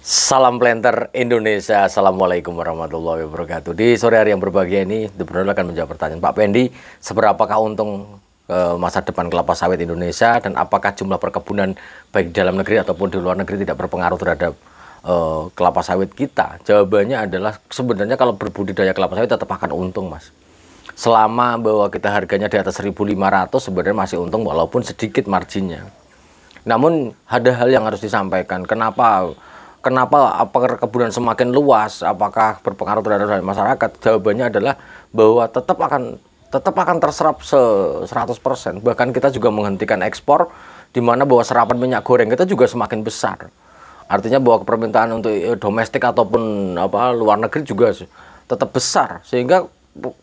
Salam planter Indonesia, Assalamualaikum warahmatullahi wabarakatuh. Di sore hari yang berbahagia ini, The Brunel akan menjawab pertanyaan Pak Pendi, seberapakah untung masa depan kelapa sawit Indonesia, dan apakah jumlah perkebunan baik di dalam negeri ataupun di luar negeri tidak berpengaruh terhadap kelapa sawit kita? Jawabannya adalah sebenarnya kalau berbudidaya kelapa sawit tetap akan untung, Mas. Selama bahwa kita harganya di atas 1.500 sebenarnya masih untung walaupun sedikit marginnya. Namun ada hal yang harus disampaikan. Kenapa perkebunan semakin luas, apakah berpengaruh terhadap masyarakat? Jawabannya adalah bahwa tetap akan terserap 100%. Bahkan kita juga menghentikan ekspor, di mana bahwa serapan minyak goreng kita juga semakin besar. Artinya bahwa permintaan untuk domestik ataupun luar negeri juga tetap besar, sehingga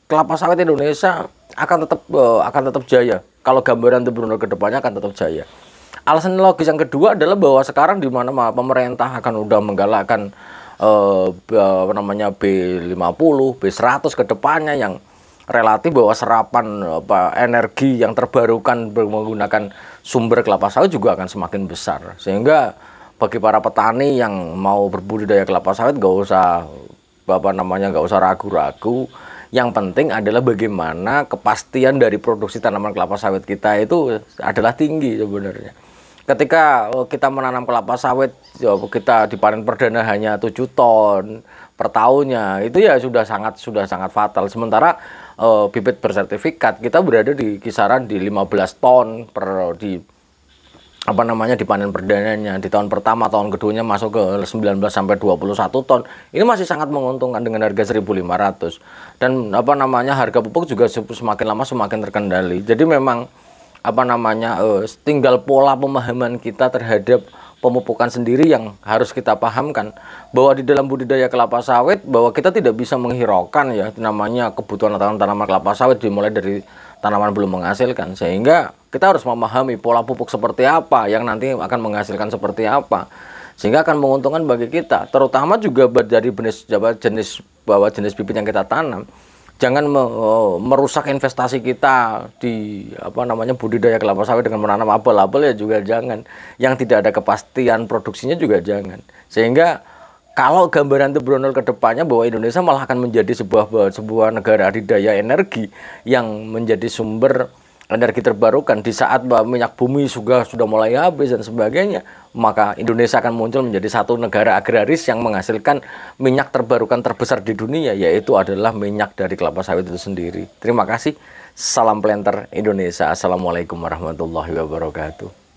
kelapa sawit Indonesia akan tetap jaya. Kalau gambaran The Brunel kedepannya akan tetap jaya. Alasan logis yang kedua adalah bahwa sekarang di mana pemerintah akan udah menggalakkan B50, B100 ke depannya yang relatif bahwa serapan energi yang terbarukan bermenggunakan sumber kelapa sawit juga akan semakin besar. Sehingga bagi para petani yang mau berbudidaya kelapa sawit nggak usah ragu-ragu. Yang penting adalah bagaimana kepastian dari produksi tanaman kelapa sawit kita itu adalah tinggi sebenarnya. Ketika kita menanam kelapa sawit, kita dipanen perdana hanya 7 ton per tahunnya, itu ya sudah sangat fatal. Sementara bibit bersertifikat kita berada di kisaran di 15 ton dipanen perdananya. Di tahun pertama, tahun keduanya masuk ke 19 sampai 21 ton. Ini masih sangat menguntungkan dengan harga 1.500. Dan harga pupuk juga semakin lama semakin terkendali. Jadi memang tinggal pola pemahaman kita terhadap pemupukan sendiri yang harus kita pahamkan, bahwa di dalam budidaya kelapa sawit bahwa kita tidak bisa menghiraukan kebutuhan tanaman kelapa sawit dimulai dari tanaman belum menghasilkan, sehingga kita harus memahami pola pupuk seperti apa yang nanti akan menghasilkan seperti apa, sehingga akan menguntungkan bagi kita, terutama juga dari jenis bibit yang kita tanam. Jangan merusak investasi kita di budidaya kelapa sawit dengan menanam apel-apel, ya juga jangan. Yang tidak ada kepastian produksinya juga jangan. Sehingga kalau gambaran The Brunel ke depannya bahwa Indonesia malah akan menjadi sebuah negara adidaya energi yang menjadi sumber energi terbarukan di saat minyak bumi sudah mulai habis dan sebagainya, maka Indonesia akan muncul menjadi satu negara agraris yang menghasilkan minyak terbarukan terbesar di dunia, yaitu adalah minyak dari kelapa sawit itu sendiri. Terima kasih. Salam planter Indonesia. Assalamualaikum warahmatullahi wabarakatuh.